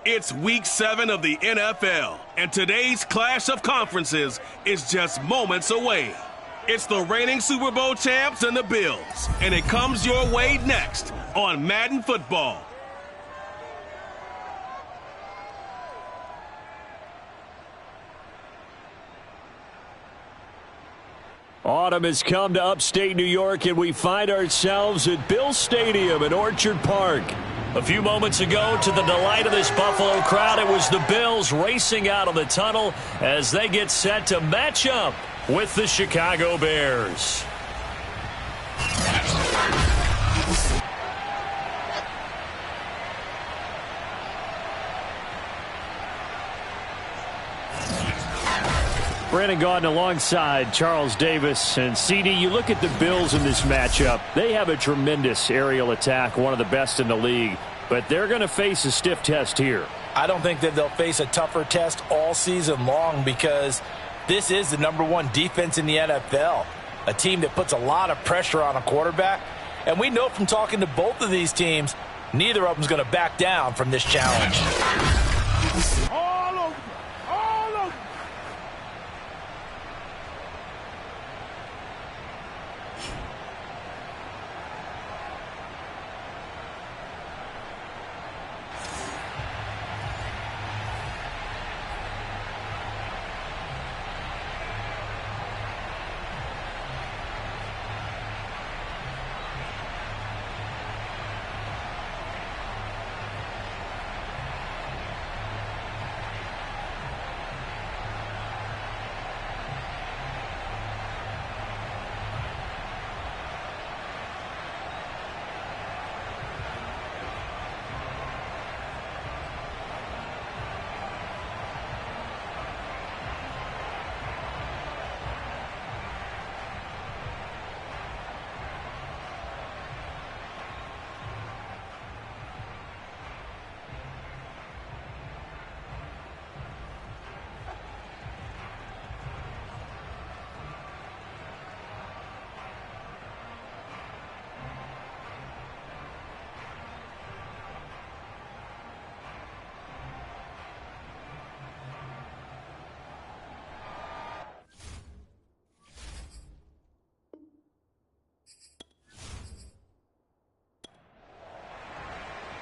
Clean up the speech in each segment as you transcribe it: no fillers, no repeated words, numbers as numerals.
It's Week 7 of the NFL, and today's clash of conferences is just moments away. It's the reigning Super Bowl champs and the Bills, and it comes your way next on Madden Football. Autumn has come to upstate New York, and we find ourselves at Bill Stadium in Orchard Park. A few moments ago, to the delight of this Buffalo crowd, it was the Bills racing out of the tunnel as they get set to match up with the Chicago Bears. Brandon Gaudin alongside Charles Davis. And CD, you look at the Bills in this matchup. They have a tremendous aerial attack, one of the best in the league. But they're going to face a stiff test here. I don't think that they'll face a tougher test all season long because this is the #1 defense in the NFL. A team that puts a lot of pressure on a quarterback. And we know from talking to both of these teams, neither of them is going to back down from this challenge.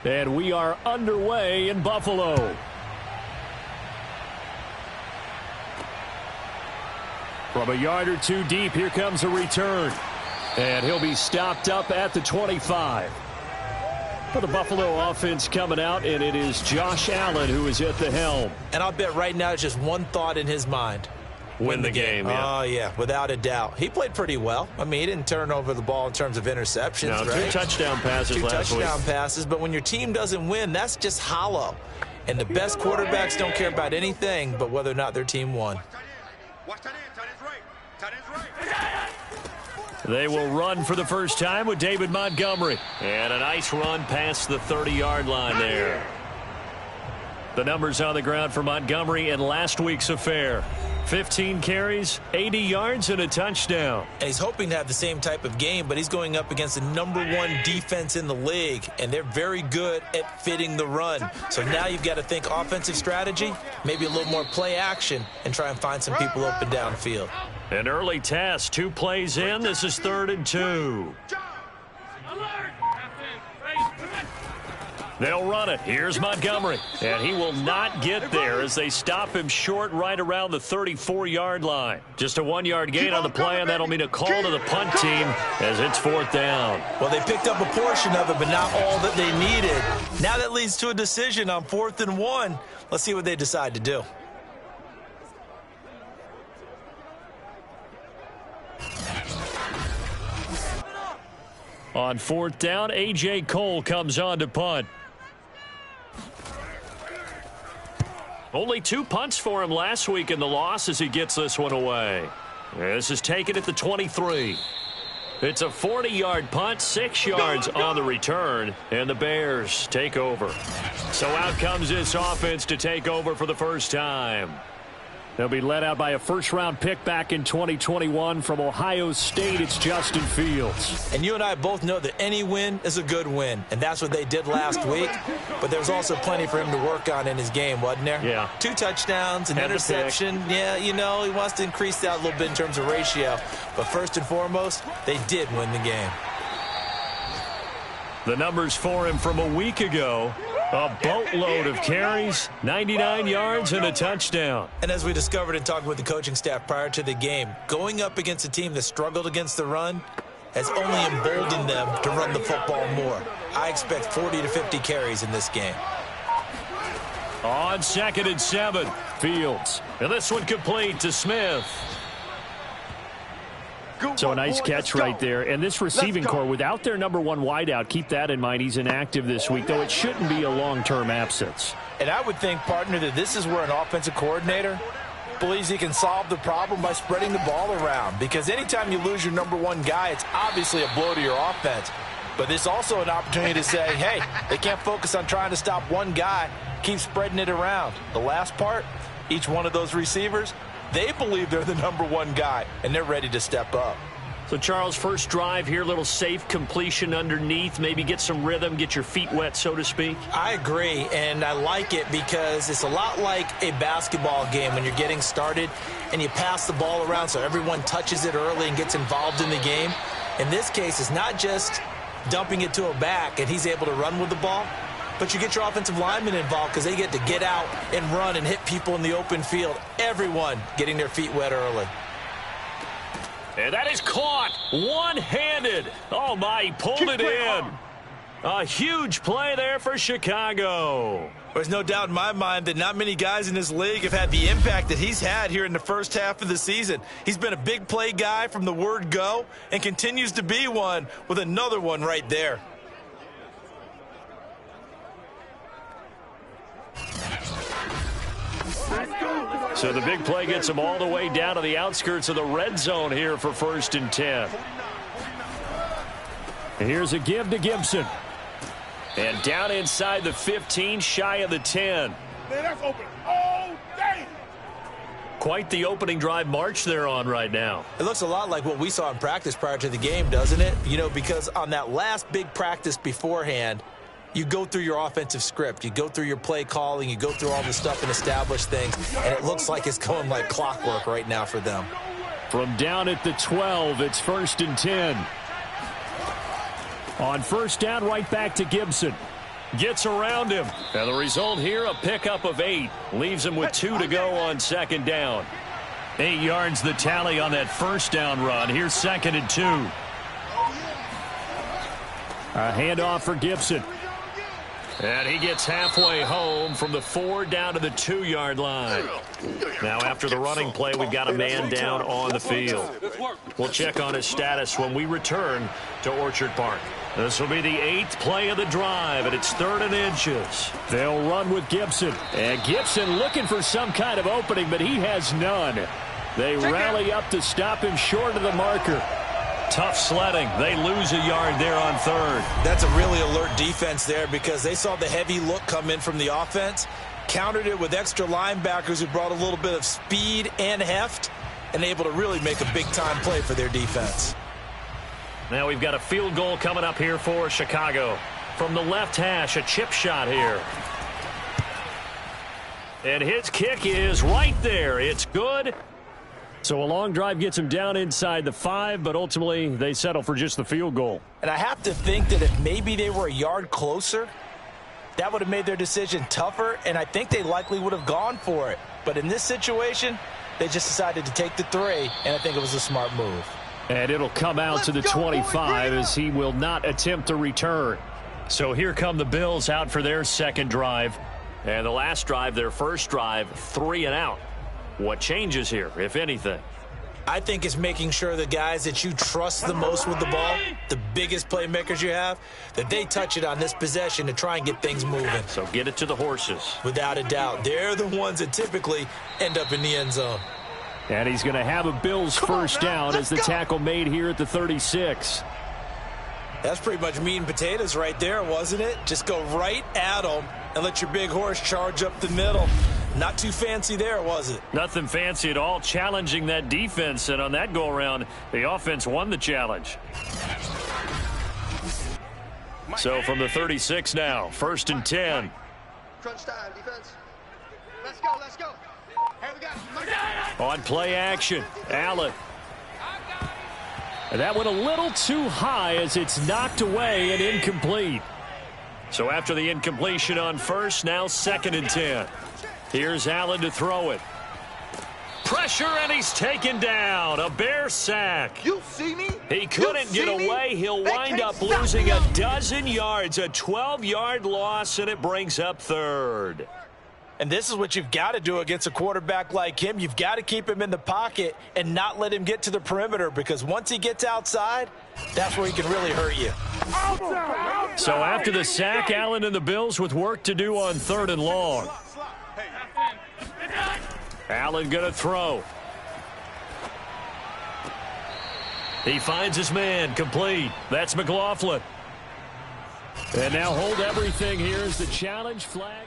And we are underway in Buffalo. From a yard or two deep, here comes a return. And he'll be stopped up at the 25. For the Buffalo offense coming out, and it is Josh Allen who is at the helm. And I'll bet right now it's just one thought in his mind. Win the game, yeah. Oh, yeah, without a doubt. He played pretty well. I mean, he didn't turn over the ball in terms of interceptions, no, right? 2 touchdown passes last week. 2 touchdown passes, but when your team doesn't win, that's just hollow. And the best quarterbacks don't care about anything but whether or not their team won. They will run for the first time with David Montgomery. And a nice run past the 30-yard line there. The numbers on the ground for Montgomery in last week's affair. 15 carries, 80 yards, and a touchdown. And he's hoping to have the same type of game, but he's going up against the #1 defense in the league, and they're very good at fitting the run. So now you've got to think offensive strategy, maybe a little more play action, and try and find some people open downfield. An early test, 2 plays in. This is 3rd and 2. They'll run it. Here's Montgomery. And he will not get there as they stop him short right around the 34-yard line. Just a 1-yard gain on the play, and that'll mean a call to the punt team as it's 4th down. Well, they picked up a portion of it, but not all that they needed. Now that leads to a decision on 4th and 1. Let's see what they decide to do. On 4th down, A.J. Cole comes on to punt. Only 2 punts for him last week in the loss as he gets this one away. This is taken at the 23. It's a 40-yard punt, 6 yards on the return, and the Bears take over. So out comes this offense to take over for the first time. They'll be led out by a first-round pick back in 2021 from Ohio State. It's Justin Fields. And you and I both know that any win is a good win, and that's what they did last week. But there's also plenty for him to work on in his game, wasn't there? Yeah. 2 touchdowns, an interception. Yeah, you know, he wants to increase that a little bit in terms of ratio. But first and foremost, they did win the game. The numbers for him from a week ago. A boatload of carries, 99 yards, and a touchdown. And as we discovered in talking with the coaching staff prior to the game, going up against a team that struggled against the run has only emboldened them to run the football more. I expect 40 to 50 carries in this game. On 2nd and 7, Fields. And this one complete to Smith. So a nice catch right there. And this receiving core, without their number 1 wideout, keep that in mind. He's inactive this week, though it shouldn't be a long-term absence. And I would think, partner, that this is where an offensive coordinator believes he can solve the problem by spreading the ball around. Because anytime you lose your number 1 guy, it's obviously a blow to your offense. But it's also an opportunity to say, hey, they can't focus on trying to stop one guy. Keep spreading it around. The last part, each one of those receivers, they believe they're the number 1 guy, and they're ready to step up. So, Charles, first drive here, little safe completion underneath, maybe get some rhythm, get your feet wet, so to speak. I agree, and I like it because it's a lot like a basketball game when you're getting started and you pass the ball around so everyone touches it early and gets involved in the game. In this case, it's not just dumping it to a back and he's able to run with the ball, but you get your offensive linemen involved because they get to get out and run and hit people in the open field. Everyone getting their feet wet early. And that is caught one-handed. Oh, my, he pulled it in. A huge play there for Chicago. There's no doubt in my mind that not many guys in this league have had the impact that he's had here in the first half of the season. He's been a big play guy from the word go and continues to be one with another one right there. So the big play gets him all the way down to the outskirts of the red zone here for 1st and 10. Here's a give to Gibson. And down inside the 15, shy of the 10. Man, that's open all day. Quite the opening drive march they're on right now. It looks a lot like what we saw in practice prior to the game, doesn't it? You know, because on that last big practice beforehand, you go through your offensive script. You go through your play calling. You go through all the stuff and establish things. And it looks like it's going like clockwork right now for them. From down at the 12, it's 1st and 10. On 1st down, right back to Gibson. Gets around him. And the result here, a pickup of 8. Leaves him with 2 to go on 2nd down. 8 yards the tally on that 1st down run. Here's 2nd and 2. A handoff for Gibson. And he gets halfway home from the 4 down to the 2-yard line. Now, after the running play, we've got a man down on the field. We'll check on his status when we return to Orchard Park. This will be the 8th play of the drive, and it's 3rd and inches. They'll run with Gibson. And Gibson looking for some kind of opening, but he has none. They rally up to stop him short of the marker. Tough sledding. They lose a yard there on 3rd. That's a really alert defense there because they saw the heavy look come in from the offense, countered it with extra linebackers who brought a little bit of speed and heft, and able to really make a big-time play for their defense. Now we've got a field goal coming up here for Chicago. From the left hash, a chip shot here. And his kick is right there. It's good. So a long drive gets him down inside the 5, but ultimately they settle for just the field goal. And I have to think that if maybe they were a yard closer, that would have made their decision tougher, and I think they likely would have gone for it. But in this situation, they just decided to take the 3, and I think it was a smart move. And it'll come out to the 25 as he will not attempt to return. So here come the Bills out for their 2nd drive. And the last drive, their 1st drive, 3 and out. What changes here, if anything? I think it's making sure the guys that you trust the most with the ball, the biggest playmakers you have, that they touch it on this possession to try and get things moving. So get it to the horses. Without a doubt. They're the ones that typically end up in the end zone. And he's going to have a Bills 1st down as the tackle made here at the 36. That's pretty much meat and potatoes right there, wasn't it? Just go right at them and let your big horse charge up the middle. Not too fancy there, was it? Nothing fancy at all, challenging that defense, and on that go-around, the offense won the challenge. So from the 36 now, 1st and 10. Crunch time, defense. Let's go, let's go. Here we go. On play action, Allen. And that went a little too high as it's knocked away and incomplete. So after the incompletion on first, now 2nd and 10. Here's Allen to throw it. Pressure, and he's taken down. A Bear sack. You see me? He couldn't get away. He'll wind up losing a dozen yards, a 12-yard loss, and it brings up 3rd. And this is what you've got to do against a quarterback like him. You've got to keep him in the pocket and not let him get to the perimeter, because once he gets outside, that's where he can really hurt you. So after the sack, Allen and the Bills with work to do on 3rd and long. Allen going to throw. He finds his man, complete. That's McLaughlin. And now hold everything here as the challenge flag.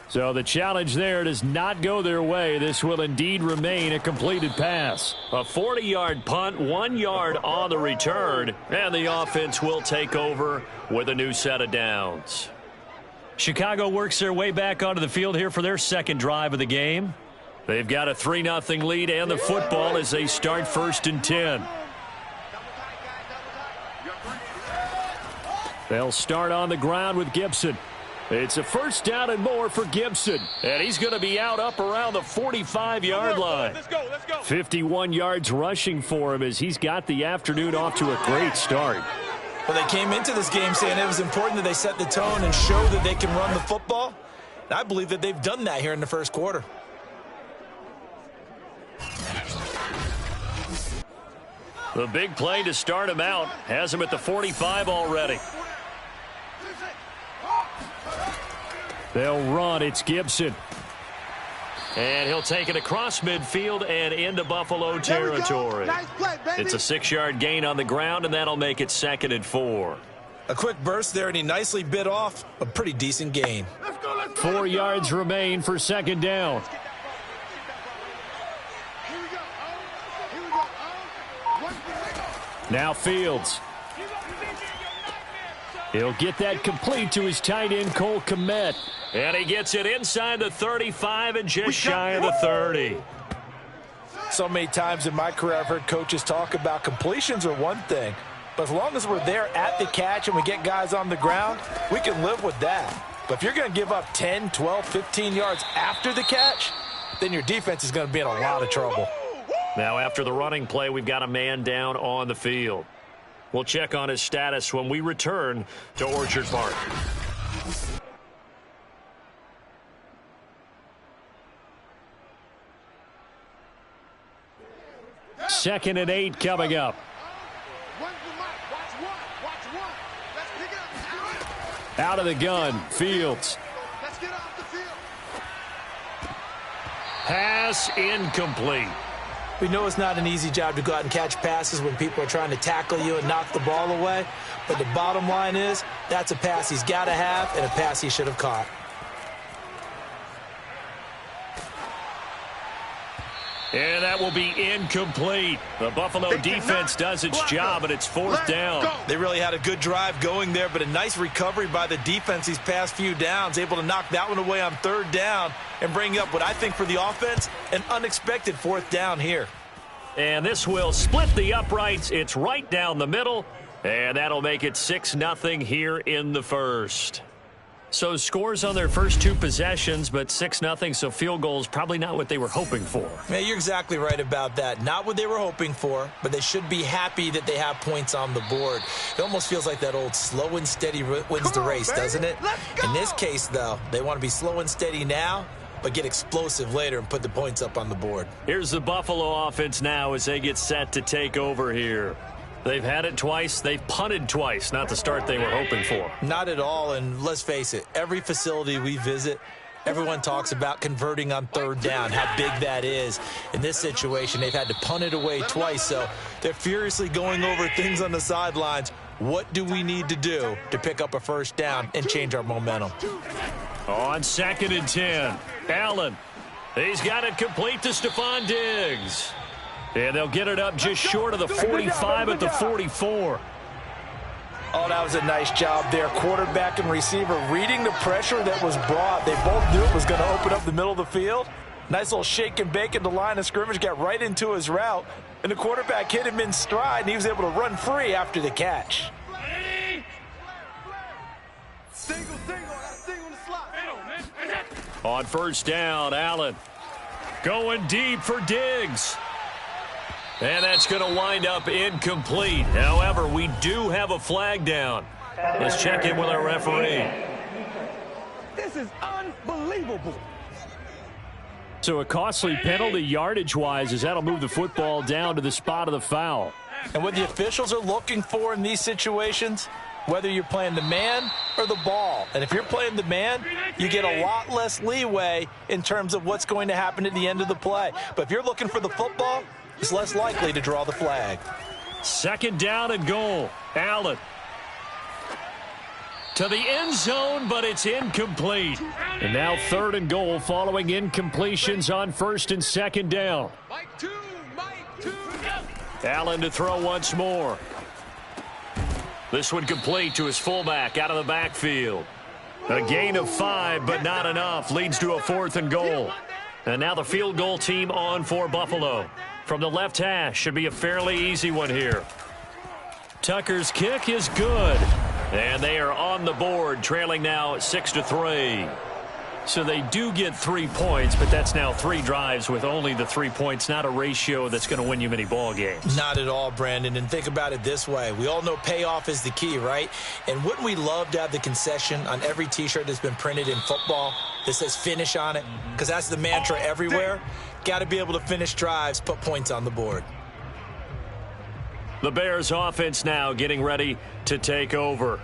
So the challenge there does not go their way. This will indeed remain a completed pass. A 40-yard punt, 1 yard on the return, and the offense will take over with a new set of downs. Chicago works their way back onto the field here for their 2nd drive of the game. They've got a 3-0 lead and the football as they start 1st and 10. They'll start on the ground with Gibson. It's a 1st down and more for Gibson. And he's going to be out up around the 45-yard line. Let's go, let's go. 51 yards rushing for him as he's got the afternoon off to a great start. Well, they came into this game saying it was important that they set the tone and show that they can run the football. And I believe that they've done that here in the 1st quarter. The big play to start him out has him at the 45 already. They'll run. It's Gibson. And he'll take it across midfield and into Buffalo territory. Nice play, baby. It's a 6-yard gain on the ground, and that'll make it 2nd and 4. A quick burst there, and he nicely bit off a pretty decent gain. Let's go, let's go. 4 yards remain for 2nd down. Here we go. Here we go. Now Fields. He'll get that complete to his tight end, Cole Kmet. And he gets it inside the 35 and just shy of the 30. So many times in my career I've heard coaches talk about completions are one thing, but as long as we're there at the catch and we get guys on the ground, we can live with that. But if you're going to give up 10, 12, 15 yards after the catch, then your defense is going to be in a lot of trouble. Now after the running play, we've got a man down on the field. We'll check on his status when we return to Orchard Park. 2nd and 8 coming up. Out of the gun, Fields. Let's get off the field. Pass incomplete. We know it's not an easy job to go out and catch passes when people are trying to tackle you and knock the ball away. But the bottom line is that's a pass he's got to have and a pass he should have caught. And that will be incomplete. The Buffalo defense does its job, and it's 4th down. They really had a good drive going there, but a nice recovery by the defense these past few downs, able to knock that one away on 3rd down and bring up what I think for the offense, an unexpected 4th down here. And this will split the uprights. It's right down the middle, and that'll make it 6-0 here in the 1st. So scores on their first 2 possessions, but 6-0, so field goals probably not what they were hoping for. Yeah, you're exactly right about that. Not what they were hoping for, but they should be happy that they have points on the board. It almost feels like that old slow and steady wins the race, doesn't it? In this case, though, they want to be slow and steady now, but get explosive later and put the points up on the board. Here's the Buffalo offense now as they get set to take over here. They've had it twice. They've punted twice. Not the start they were hoping for. Not at all, and let's face it, every facility we visit, everyone talks about converting on 3rd down, how big that is. In this situation, they've had to punt it away twice, so They're furiously going over things on the sidelines. What do we need to do to pick up a first down and change our momentum? On 2nd and 10, Allen. He's got it complete to Stephon Diggs. And they'll get it up just short of the 45 at the 44. Oh, that was a nice job there. Quarterback and receiver reading the pressure that was brought. They both knew it was going to open up the middle of the field. Nice little shake and bake at the line of scrimmage, got right into his route. And the quarterback hit him in stride, and he was able to run free after the catch. Single in the slot. On first down, Allen going deep for Diggs. And that's going to wind up incomplete. However, we do have a flag down. Let's check in with our referee. This is unbelievable. So a costly penalty yardage-wise as that'll move the football down to the spot of the foul. And what the officials are looking for in these situations, whether you're playing the man or the ball. And if you're playing the man, you get a lot less leeway in terms of what's going to happen at the end of the play. But if you're looking for the football, it's less likely to draw the flag. 2nd down and goal. Allen to the end zone, but it's incomplete. And now 3rd and goal following incompletions on 1st and 2nd down. Mike two, go. Allen to throw once more. This one complete to his fullback out of the backfield. A gain of 5, but not enough. Leads to a 4th and goal. And now the field goal team on for Buffalo. From the left hash, should be a fairly easy one here. Tucker's kick is good. And they are on the board, trailing now 6-3. So they do get 3 points, but that's now 3 drives with only the 3 points, not a ratio that's going to win you many ball games. Not at all, Brandon. And think about it this way. We all know payoff is the key, right? And wouldn't we love to have the concession on every T-shirt that's been printed in football that says finish on it? Because that's the mantra everywhere. Got to be able to finish drives, put points on the board. The Bears offense now getting ready to take over.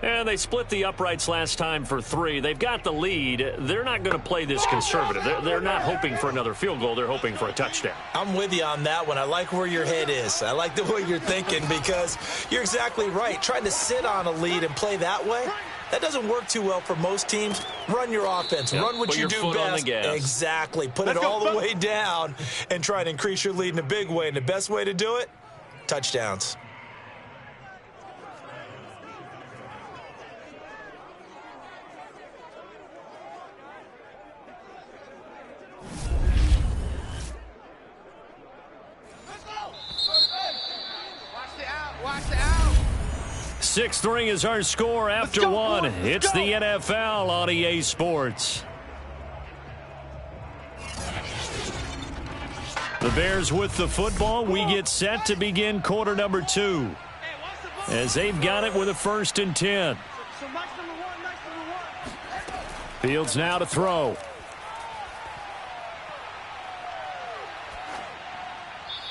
And they split the uprights last time for 3. They've got the lead. They're not going to play this conservative. They're not hoping for another field goal. They're hoping for a touchdown. I'm with you on that one. I like where your head is. I like the way you're thinking because you're exactly right. Trying to sit on a lead and play that way, that doesn't work too well for most teams. Run your offense. Yep. Run what you do best. Exactly. Put it all the way down and try to increase your lead in a big way. And the best way to do it, touchdowns. Watch the out. 6-3 is our score after 1. It's the NFL on EA Sports. The Bears with the football. We get set to begin quarter number 2. As they've got it with a 1st and 10. Fields now to throw.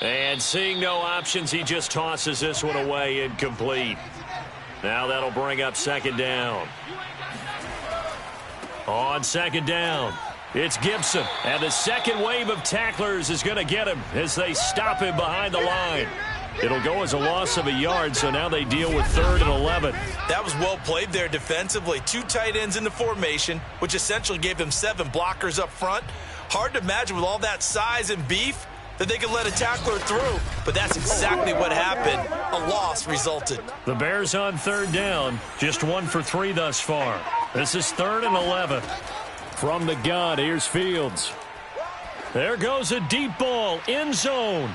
And seeing no options, he just tosses this one away, incomplete. Now that'll bring up 2nd down. On 2nd down, it's Gibson. And the second wave of tacklers is going to get him as they stop him behind the line. It'll go as a loss of a yard, so now they deal with 3rd and 11. That was well played there defensively. 2 tight ends in the formation, which essentially gave them 7 blockers up front. Hard to imagine with all that size and beef that they could let a tackler through, but that's exactly what happened. A loss resulted. The Bears on 3rd down, just 1 for 3 thus far. This is 3rd and 11. From the gun, here's Fields. There goes a deep ball, end zone.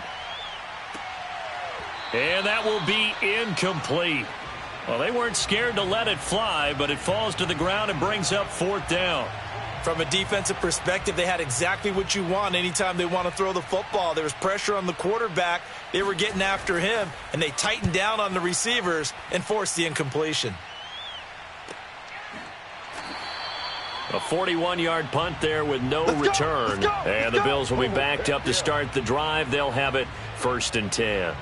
And that will be incomplete. Well, they weren't scared to let it fly, but it falls to the ground and brings up 4th down. From a defensive perspective, they had exactly what you want anytime they want to throw the football. There was pressure on the quarterback. They were getting after him, and they tightened down on the receivers and forced the incompletion. A 41-yard punt there with no return. And the Bills will be backed up to start the drive. They'll have it 1st and 10.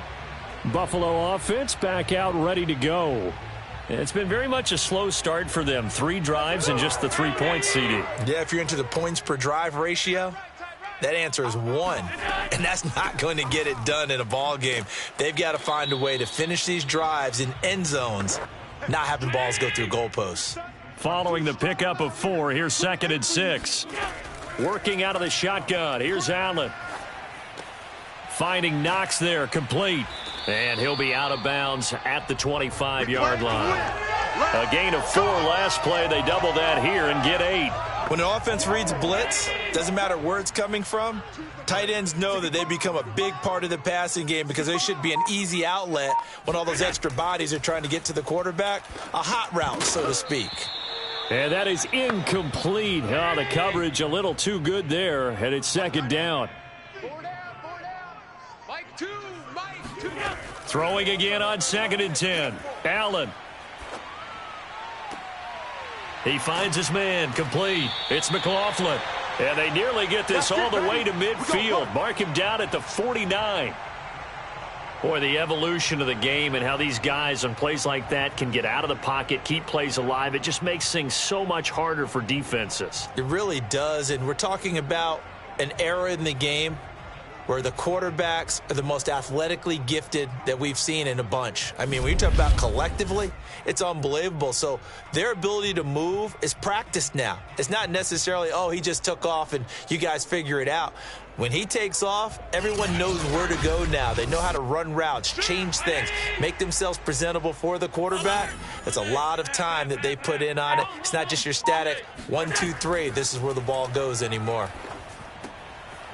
Buffalo offense back out ready to go. It's been very much a slow start for them. 3 drives and just the 3 points, CD. Yeah, if you're into the points per drive ratio, That answer is 1, and that's not going to get it done in a ball game. They've got to find a way to finish these drives in end zones, not having balls go through goalposts. Following the pickup of 4, here's 2nd and 6. Working out of the shotgun, here's Allen. Finding Knox there, complete. And he'll be out of bounds at the 25-yard line. A gain of 4 last play. They double that here and get 8. When an offense reads blitz, doesn't matter where it's coming from, tight ends know that they become a big part of the passing game because they should be an easy outlet when all those extra bodies are trying to get to the quarterback. A hot route, so to speak. And that is incomplete. Oh, the coverage a little too good there, and it's 2nd down. Throwing again on 2nd and 10. Allen. He finds his man, complete. It's McLaughlin. And they nearly get this all the way to midfield. Mark him down at the 49. Boy, the evolution of the game and how these guys on plays like that can get out of the pocket, keep plays alive, it just makes things so much harder for defenses. It really does, and we're talking about an era in the game where the quarterbacks are the most athletically gifted that we've seen in a bunch. I mean, when you talk about collectively, it's unbelievable. So their ability to move is practiced now. It's not necessarily, oh, he just took off and you guys figure it out. When he takes off, everyone knows where to go now. They know how to run routes, change things, make themselves presentable for the quarterback. That's a lot of time that they put in on it. It's not just your static 1, 2, 3. This is where the ball goes anymore.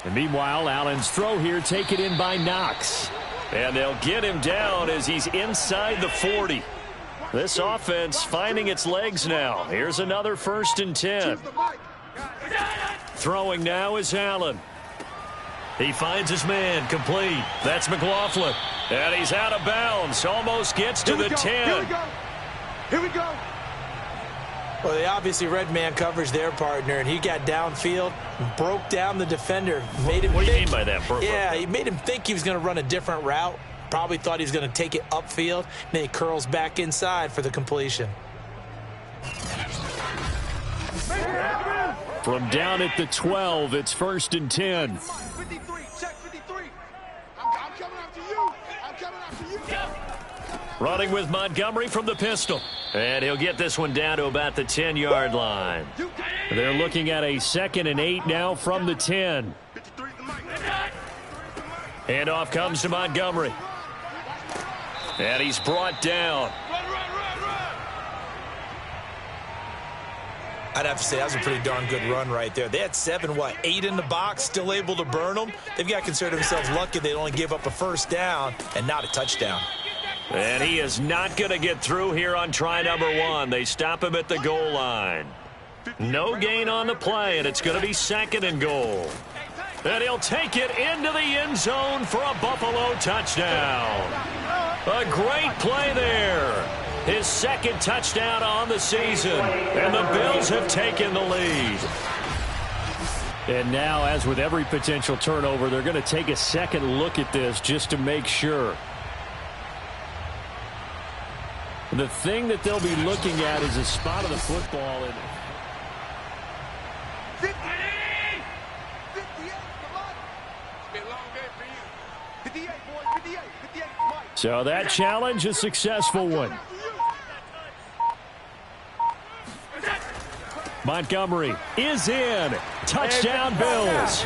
And meanwhile, Allen's throw here taken in by Knox. And they'll get him down as he's inside the 40. This offense finding its legs now. Here's another 1st and 10. Throwing now is Allen. He finds his man, complete. That's McLaughlin. And he's out of bounds. Almost gets to the 10. Here we go. Well, they obviously read man coverage their partner, and he got downfield, broke down the defender, made him What do you think, mean by that, Burford? Yeah, he made him think he was going to run a different route. Probably thought he was going to take it upfield. Then he curls back inside for the completion. From down at the 12, it's 1st and 10. 53, check 53. I'm coming after you. I'm coming after you. Running with Montgomery from the pistol. And he'll get this one down to about the 10-yard line. They're looking at a 2nd and 8 now from the 10. Handoff comes to Montgomery. And he's brought down. I'd have to say that was a pretty darn good run right there. They had 8 in the box, still able to burn them. They've got to consider themselves lucky they only give up a 1st down and not a touchdown. And he is not going to get through here on try number 1. They stop him at the goal line. No gain on the play, and it's going to be 2nd and goal. And he'll take it into the end zone for a Buffalo touchdown. A great play there. His 2nd touchdown on the season, and the Bills have taken the lead. And now, as with every potential turnover, they're going to take a second look at this just to make sure. The thing that they'll be looking at is a spot of the football. And 58, come on. It's been a long day for you. 58, boy, 58, 58, Mike. so that challenge, a successful one. Montgomery is in. Touchdown, Bills.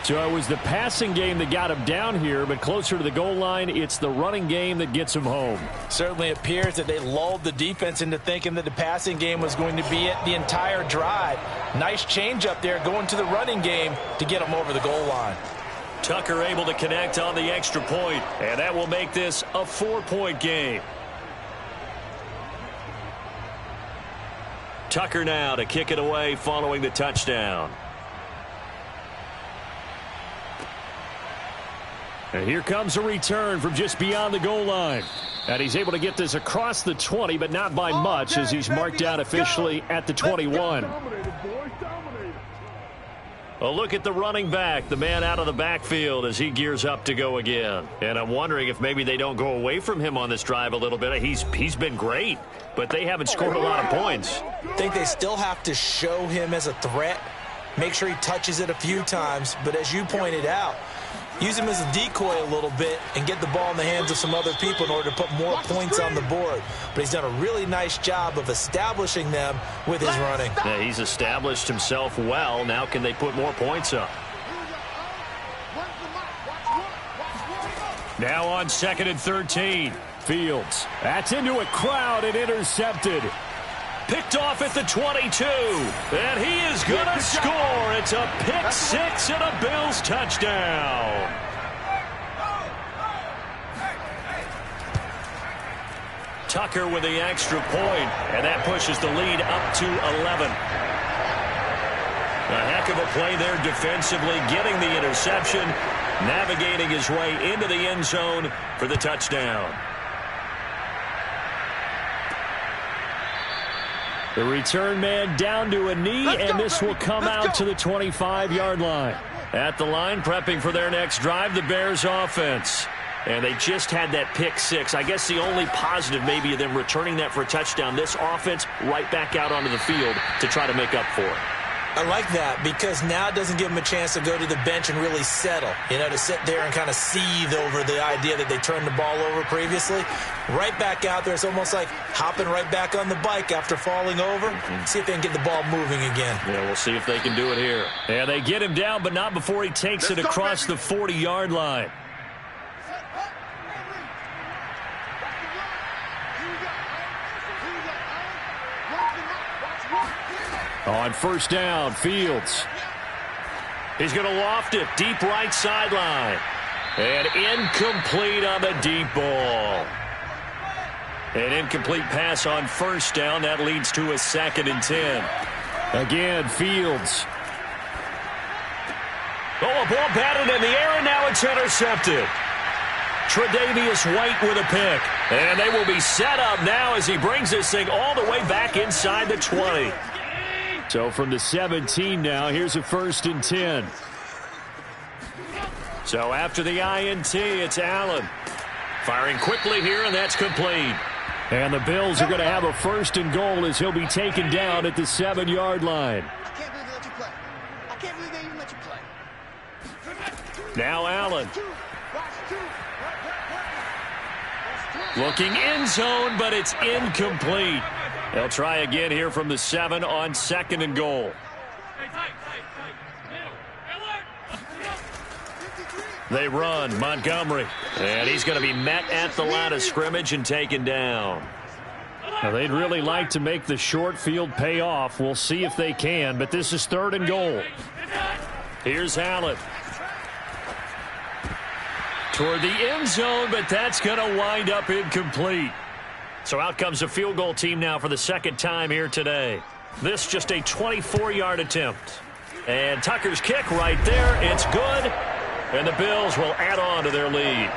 So it was the passing game that got him down here, but closer to the goal line, it's the running game that gets him home. Certainly appears that they lulled the defense into thinking that the passing game was going to be it the entire drive. Nice change up there going to the running game to get them over the goal line. Tucker able to connect on the extra point, and that will make this a 4-point game. Tucker now to kick it away following the touchdown. And here comes a return from just beyond the goal line. And he's able to get this across the 20, but not by much as he's marked down officially at the 21. A look at the running back, the man out of the backfield as he gears up to go again. And I'm wondering if maybe they don't go away from him on this drive a little bit. He's been great, but they haven't scored a lot of points. I think they still have to show him as a threat make sure he touches it a few times. But as you pointed out, use him as a decoy a little bit and get the ball in the hands of some other people in order to put more points on the board. But he's done a really nice job of establishing them with his running. Yeah, he's established himself well. Now can they put more points up? Now on 2nd and 13. Fields. That's into a crowd and intercepted. Picked off at the 22. And he is going to score. It's a pick six and a Bills touchdown. Tucker with the extra point, and that pushes the lead up to 11. A heck of a play there defensively, getting the interception, navigating his way into the end zone for the touchdown. The return man down to a knee, and this will come out to the 25-yard line. At the line, prepping for their next drive, the Bears offense. And they just had that pick six. I guess the only positive maybe of them returning that for a touchdown. This offense right back out onto the field to try to make up for it. I like that because now it doesn't give them a chance to go to the bench and really settle, to sit there and kind of seethe over the idea that they turned the ball over previously. Right back out there, it's almost like hopping right back on the bike after falling over. See if they can get the ball moving again. Yeah, we'll see if they can do it here. And they get him down, but not before he takes it across the 40-yard line. On first down, Fields. He's going to loft it deep right sideline. And incomplete on the deep ball. An incomplete pass on first down. That leads to a 2nd and 10. Again, Fields. Oh, a ball batted in the air, and now it's intercepted. Tre'Davious White with a pick. And they will be set up now as he brings this thing all the way back inside the 20. So from the 17 now, here's a 1st and 10. So after the INT, it's Allen. Firing quickly here, and that's complete. And the Bills are going to have a 1st and goal as he'll be taken down at the 7-yard line. I can't believe they let you play. I can't believe they even let you play. Now Allen. Looking end zone, but it's incomplete. They'll try again here from the 7 on 2nd and goal. They run Montgomery, and he's going to be met at the line of scrimmage and taken down. Now, they'd really like to make the short field pay off. We'll see if they can, but this is 3rd and goal. Here's Allen. Toward the end zone, but that's going to wind up incomplete. So out comes a field goal team now for the 2nd time here today. This just a 24-yard attempt. And Tucker's kick right there. It's good. And the Bills will add on to their lead.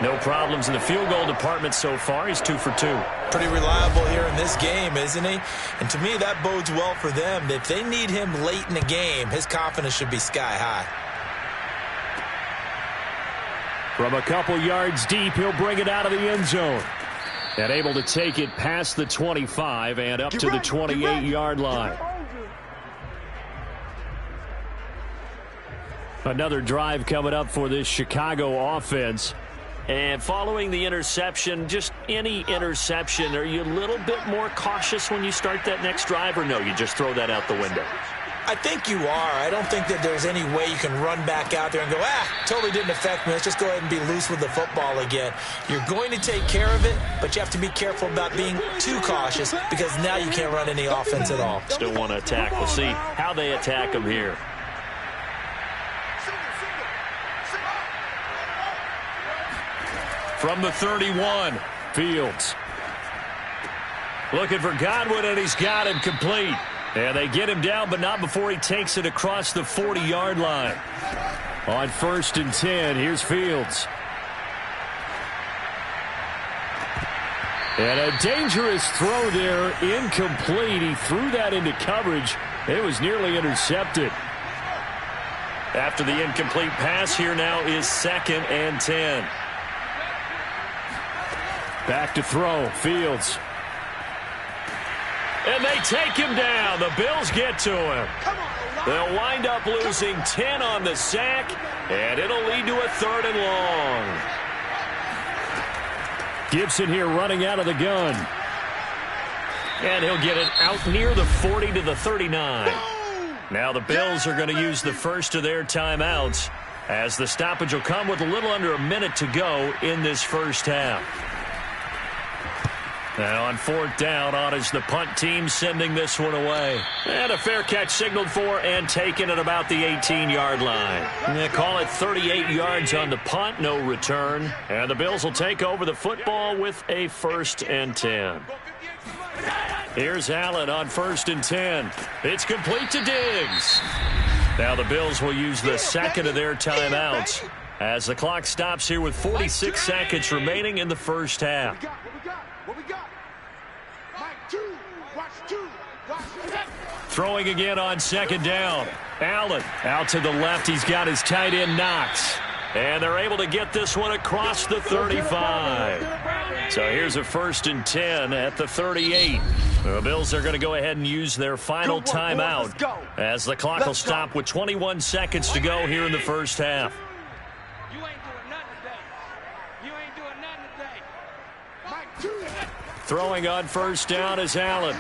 No problems in the field goal department so far. He's 2 for 2. Pretty reliable here in this game, isn't he? And to me, that bodes well for them. If they need him late in the game, his confidence should be sky high. From a couple yards deep, he'll bring it out of the end zone. And able to take it past the 25 and up to the 28-yard line. Another drive coming up for this Chicago offense. And following the interception, just any interception, are you a little bit more cautious when you start that next drive, or no, you just throw that out the window? I think you are. I don't think that there's any way you can run back out there and go, totally didn't affect me. Let's just go ahead and be loose with the football again. You're going to take care of it, but you have to be careful about being too cautious because now you can't run any offense at all. Still want to attack. We'll see how they attack them here. From the 31, Fields. Looking for Godwin, and he's got him complete. And they get him down, but not before he takes it across the 40-yard line. On 1st and 10, here's Fields. And a dangerous throw there, incomplete. He threw that into coverage. It was nearly intercepted. After the incomplete pass, here now is 2nd and 10. Back to throw, Fields. And they take him down. The Bills get to him. They'll wind up losing 10 on the sack, and it'll lead to a 3rd and long. Gibson here running out of the gun. And he'll get it out near the 40 to the 39. Now the Bills are going to use the first of their timeouts, as the stoppage will come with a little under a minute to go in this first half. Now on 4th down, on is the punt team sending this one away. And a fair catch signaled for and taken at about the 18-yard line. They call it 38 yards on the punt, no return. And the Bills will take over the football with a 1st and 10. Here's Allen on 1st and 10. It's complete to Diggs. Now the Bills will use the second of their timeouts as the clock stops here with 46 seconds remaining in the first half. Throwing again on 2nd down. Allen out to the left. He's got his tight end Knox. And they're able to get this one across the 35. So here's a 1st and 10 at the 38. The Bills are going to go ahead and use their final timeout as the clock will stop with 21 seconds to go here in the first half. You ain't doing nothing today. You ain't doing nothing today. Throwing on 1st down is Allen.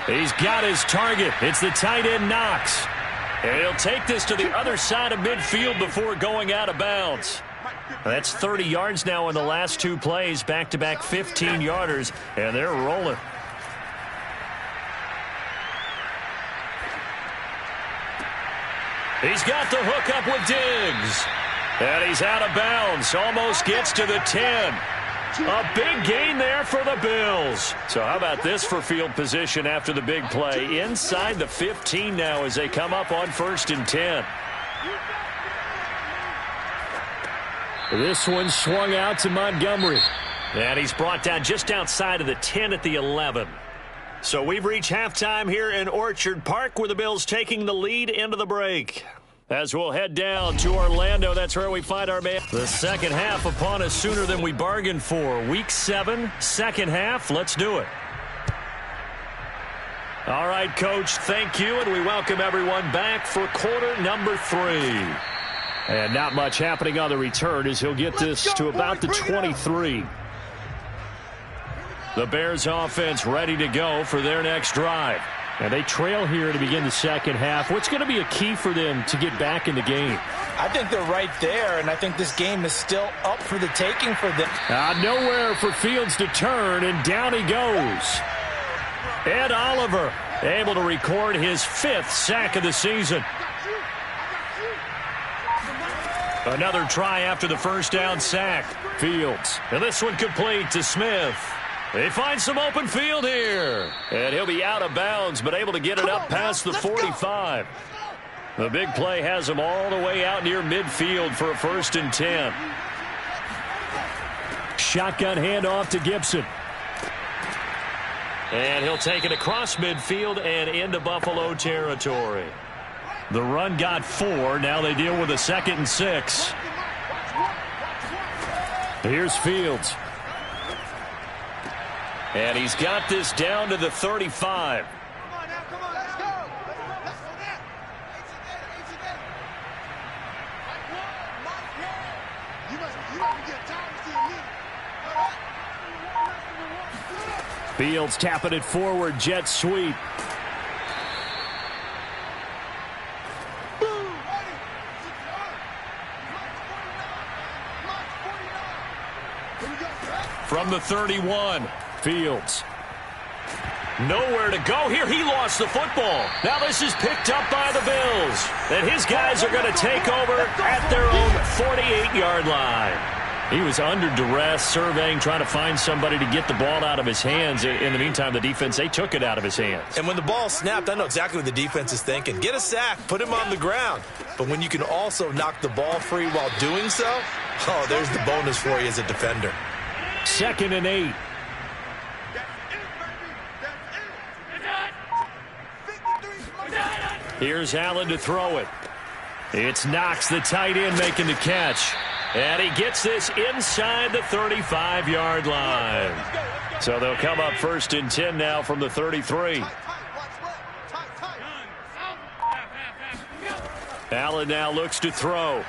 He's got his target. It's the tight end Knox. And he'll take this to the other side of midfield before going out of bounds. That's 30 yards now in the last 2 plays, back-to-back 15-yarders, and they're rolling. He's got the hook up with Diggs. And he's out of bounds, almost gets to the 10. A big gain there for the Bills. So how about this for field position after the big play? Inside the 15 now as they come up on 1st and 10. This one swung out to Montgomery. And he's brought down just outside of the 10 at the 11. So we've reached halftime here in Orchard Park, where the Bills taking the lead into the break. As we'll head down to Orlando, that's where we find our man. The second half upon us sooner than we bargained for. Week 7, second half. Let's do it. All right, Coach, thank you, and we welcome everyone back for quarter number 3. And not much happening on the return as he'll get this to about the 23. The Bears offense ready to go for their next drive. And they trail here to begin the second half. What's going to be a key for them to get back in the game? I think they're right there, and I think this game is still up for the taking for them. Nowhere for Fields to turn, and down he goes. Ed Oliver able to record his 5th sack of the season. Another try after the first down sack. Fields. And this one complete to Smith. They find some open field here. And he'll be out of bounds, but able to get it up past the 45. The big play has him all the way out near midfield for a 1st and 10. Shotgun handoff to Gibson. And he'll take it across midfield and into Buffalo territory. The run got 4. Now they deal with a 2nd and 6. Here's Fields. And he's got this down to the 35. Come on now, come on, let's go. Let's go now. You must get time to see a lead. Fields tapping it forward, jet sweep. From the 31. Fields. Nowhere to go here. He lost the football. Now this is picked up by the Bills. And his guys are going to take over at their own 48-yard line. He was under duress, surveying, trying to find somebody to get the ball out of his hands. In the meantime, the defense, they took it out of his hands. And when the ball snapped, I know exactly what the defense is thinking. Get a sack, put him on the ground. But when you can also knock the ball free while doing so, oh, there's the bonus for you as a defender. 2nd and 8. Here's Allen to throw it. It's Knox, the tight end, making the catch. And he gets this inside the 35-yard line. So they'll come up 1st and 10 now from the 33. Allen now looks to throw.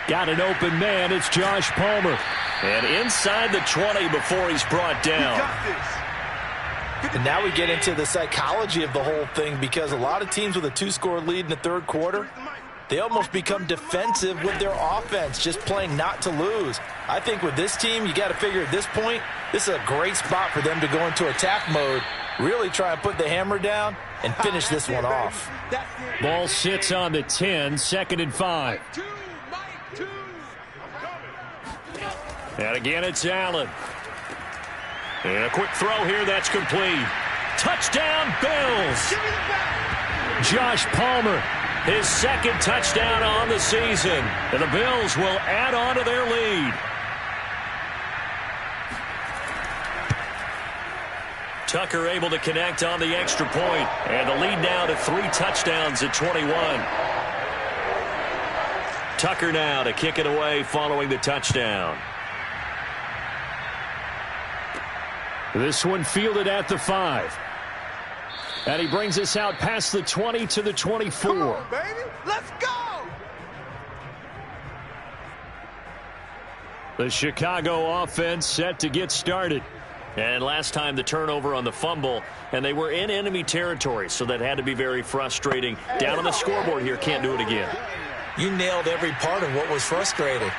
Got an open man. It's Josh Palmer. And inside the 20 before he's brought down. And now we get into the psychology of the whole thing, because a lot of teams with a 2-score lead in the third quarter, they almost become defensive with their offense, just playing not to lose. I think with this team, you got to figure at this point, this is a great spot for them to go into attack mode, really try and put the hammer down and finish this one off. Ball sits on the 10, 2nd and 5. And again, it's Allen. And a quick throw here, that's complete. Touchdown, Bills! Josh Palmer, his 2nd touchdown on the season. And the Bills will add on to their lead. Tucker able to connect on the extra point. And the lead now to 3 touchdowns at 21. Tucker now to kick it away following the touchdown. This one fielded at the 5. And he brings us out past the 20 to the 24. Come on, baby. Let's go. The Chicago offense set to get started. And last time the turnover on the fumble, and they were in enemy territory, so that had to be very frustrating. Down on the scoreboard here, can't do it again. You nailed every part of what was frustrating.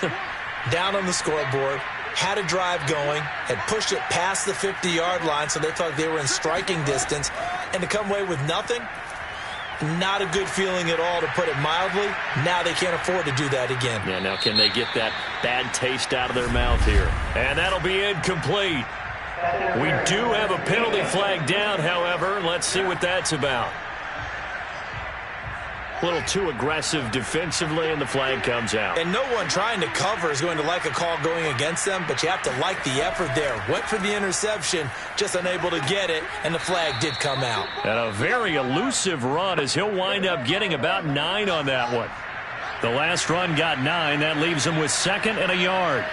Down on the scoreboard, had a drive going, had pushed it past the 50-yard line, so they thought they were in striking distance, and to come away with nothing, not a good feeling at all, to put it mildly. Now they can't afford to do that again. Yeah, now can they get that bad taste out of their mouth here? And that'll be incomplete. We do have a penalty flag down, however. Let's see what that's about. A little too aggressive defensively, and the flag comes out. And no one trying to cover is going to like a call going against them, but you have to like the effort there. Went for the interception, just unable to get it, and the flag did come out. And a very elusive run, as he'll wind up getting about 9 on that one. The last run got 9. That leaves him with 2nd and a yard.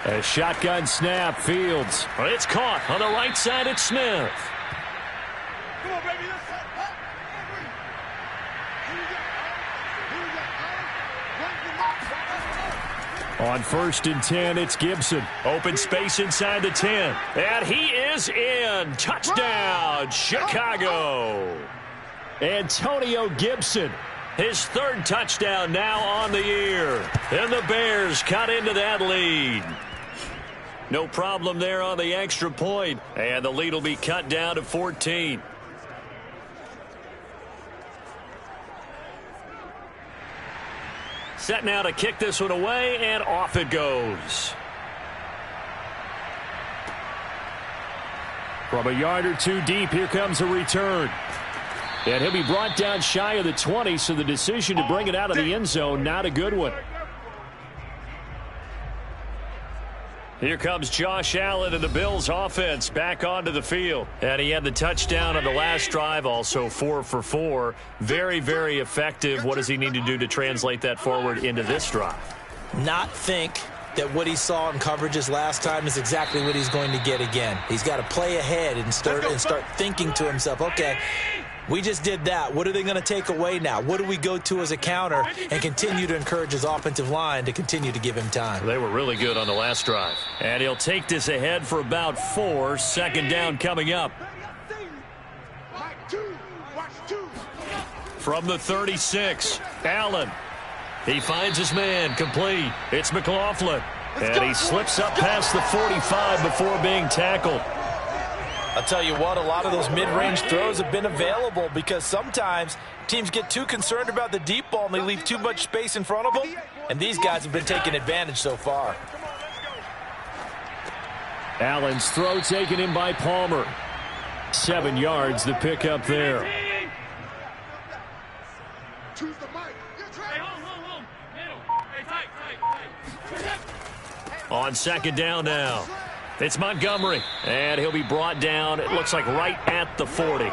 A shotgun snap, Fields. It's caught on the right side at Smith. Come on, baby. On 1st and 10, it's Gibson. Open space inside the 10. And he is in. Touchdown, Chicago. Antonio Gibson. His 3rd touchdown now on the year. And the Bears cut into that lead. No problem there on the extra point. And the lead will be cut down to 14. Set now to kick this one away, and off it goes. From a yard or 2 deep, here comes a return. And he'll be brought down shy of the 20, so the decision to bring it out of the end zone, not a good one. Here comes Josh Allen and the Bills offense back onto the field. And he had the touchdown on the last drive, also 4 for 4. Very, very effective. What does he need to do to translate that forward into this drive? Not think that what he saw in coverages last time is exactly what he's going to get again. He's got to play ahead and start thinking to himself, okay, we just did that. What are they going to take away now? What do we go to as a counter, and continue to encourage his offensive line to continue to give him time? They were really good on the last drive. And he'll take this ahead for about 4. 2nd down coming up. From the 36, Allen. He finds his man, complete. It's McLaughlin. And he slips up past the 45 before being tackled. I'll tell you what, a lot of those mid-range throws have been available, because sometimes teams get too concerned about the deep ball and they leave too much space in front of them, and these guys have been taking advantage so far. Allen's throw taken in by Palmer. 7 yards, the pickup there. On 2nd down now. It's Montgomery, and he'll be brought down, it looks like right at the 40.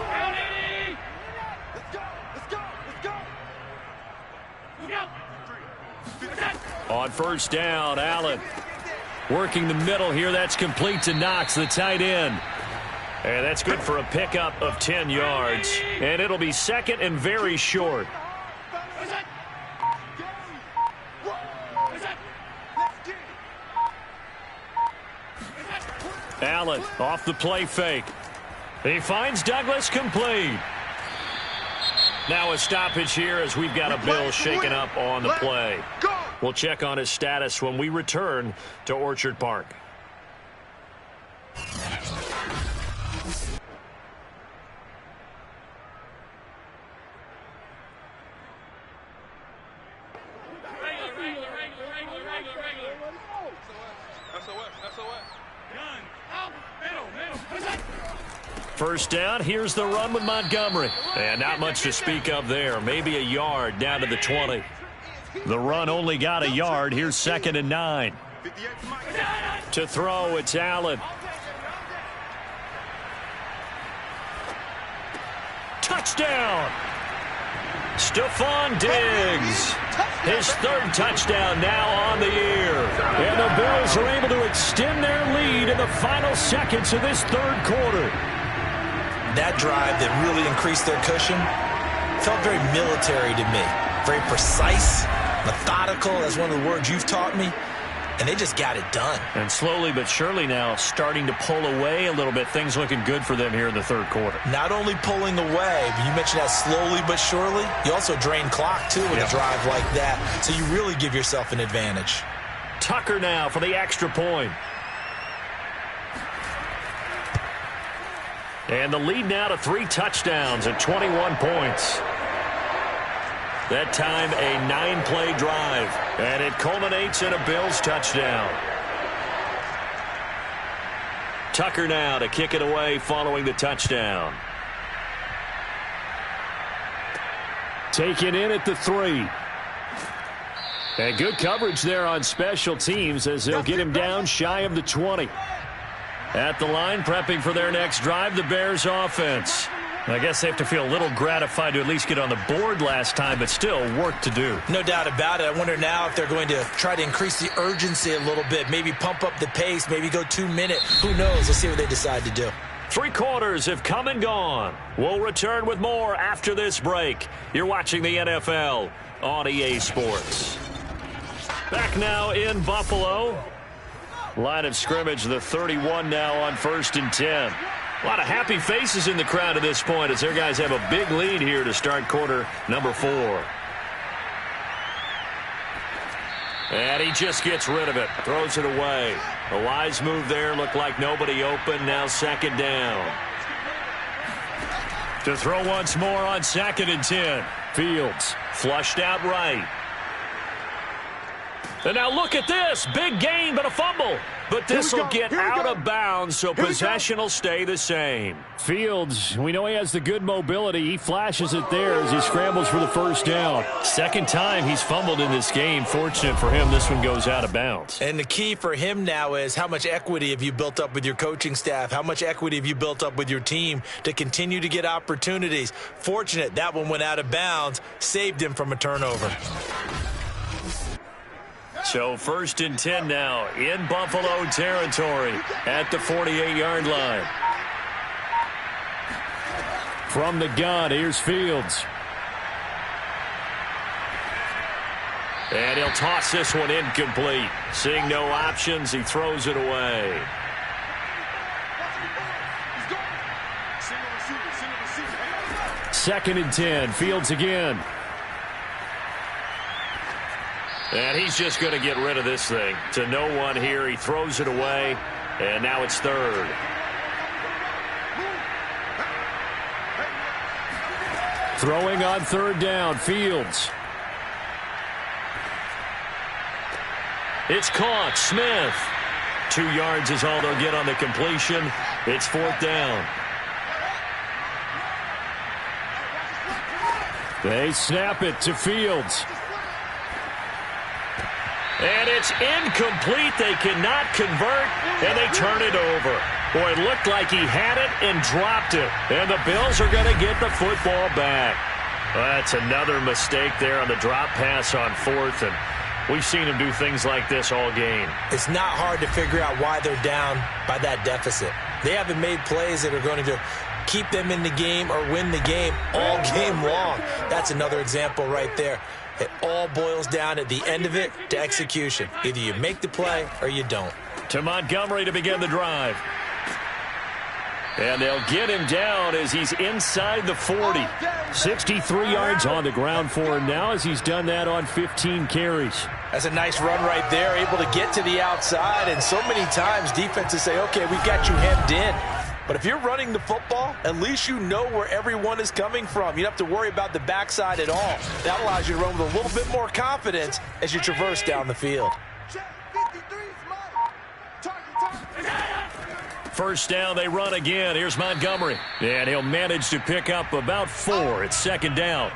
On 1st down, Allen working the middle here. That's complete to Knox, the tight end. And that's good for a pickup of 10 yards. And it'll be second and very short. Allen off the play fake. He finds Douglas complete. Now a stoppage here as we've got a Bill shaken up on the play. We'll check on his status when we return to Orchard Park. First down, here's the run with Montgomery. And not much to speak of there. Maybe a yard down to the 20. The run only got a yard. Here's 2nd and 9. To throw, it's Allen. Touchdown! Stephon Diggs. His 3rd touchdown now on the year. And the Bills are able to extend their lead in the final seconds of this 3rd quarter. That drive that really increased their cushion felt very military to me. Very precise, methodical. That's one of the words you've taught me. And they just got it done. And slowly but surely now starting to pull away a little bit. Things looking good for them here in the 3rd quarter. Not only pulling away, but you mentioned that slowly but surely. You also drain clock, too, with a drive like that. So you really give yourself an advantage. Tucker now for the extra point. And the lead now to 3 touchdowns at 21 points. That time a 9-play drive. And it culminates in a Bills touchdown. Tucker now to kick it away following the touchdown. Taken in at the 3. And good coverage there on special teams as they'll get him down shy of the 20. At the line, prepping for their next drive, the Bears offense. I guess they have to feel a little gratified to at least get on the board last time, but still work to do. No doubt about it. I wonder now if they're going to try to increase the urgency a little bit, maybe pump up the pace, maybe go 2-minute. Who knows? Let's see what they decide to do. 3 quarters have come and gone. We'll return with more after this break. You're watching the NFL on EA Sports. Back now in Buffalo. Line of scrimmage, the 31 now on 1st and 10. A lot of happy faces in the crowd at this point as their guys have a big lead here to start quarter number 4. And he just gets rid of it, throws it away. A wise move there, looked like nobody open, now 2nd down. To throw once more on 2nd and 10. Fields flushed out right. And now look at this. Big gain, but a fumble. But this will get out of bounds, so possession will stay the same. Fields, we know he has the good mobility. He flashes it there as he scrambles for the 1st down. 2nd time he's fumbled in this game. Fortunate for him, this one goes out of bounds. And the key for him now is how much equity have you built up with your coaching staff? How much equity have you built up with your team to continue to get opportunities? Fortunate that one went out of bounds, saved him from a turnover. So 1st and 10 now in Buffalo territory at the 48-yard line. From the gun, here's Fields. And he'll toss this one incomplete. Seeing no options, he throws it away. Second and 10, Fields again. And he's just going to get rid of this thing. To no one here, he throws it away, and now it's 3rd. Throwing on 3rd down, Fields. It's caught, Smith. 2 yards is all they'll get on the completion. It's 4th down. They snap it to Fields. And it's incomplete. They cannot convert, and they turn it over. Boy, it looked like he had it and dropped it. And the Bills are going to get the football back. Well, that's another mistake there on the drop pass on 4th. And We've seen him do things like this all game. It's not hard to figure out why they're down by that deficit. They haven't made plays that are going to keep them in the game or win the game all game long. That's another example right there. It all boils down at the end of it to execution. Either you make the play or you don't. To Montgomery to begin the drive. And they'll get him down as he's inside the 40. 63 yards on the ground for him now as he's done that on 15 carries. That's a nice run right there, able to get to the outside. And so many times defenses say, okay, we got you hemmed in. But if you're running the football, at least you know where everyone is coming from. You don't have to worry about the backside at all. That allows you to run with a little bit more confidence as you traverse down the field. First down, they run again. Here's Montgomery. And he'll manage to pick up about 4. It's second down.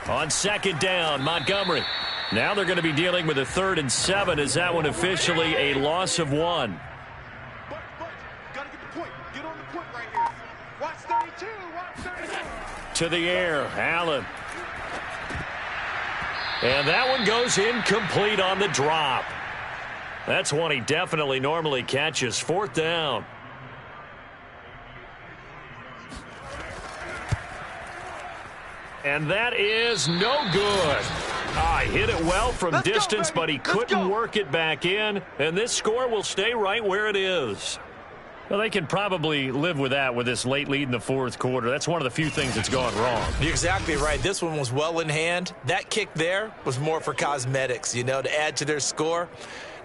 On second down, Montgomery. Now they're going to be dealing with a 3rd and 7 as that one officially a loss of 1. Gotta get the point. Get on the point right here. Watch 32. Watch 32. To the air, Allen. And that one goes incomplete on the drop. That's one he definitely normally catches. 4th down. And that is no good. He hit it well from distance, but he couldn't work it back in. And this score will stay right where it is. Well, they can probably live with that with this late lead in the 4th quarter. That's one of the few things that's gone wrong. You're exactly right. This one was well in hand. That kick there was more for cosmetics, to add to their score.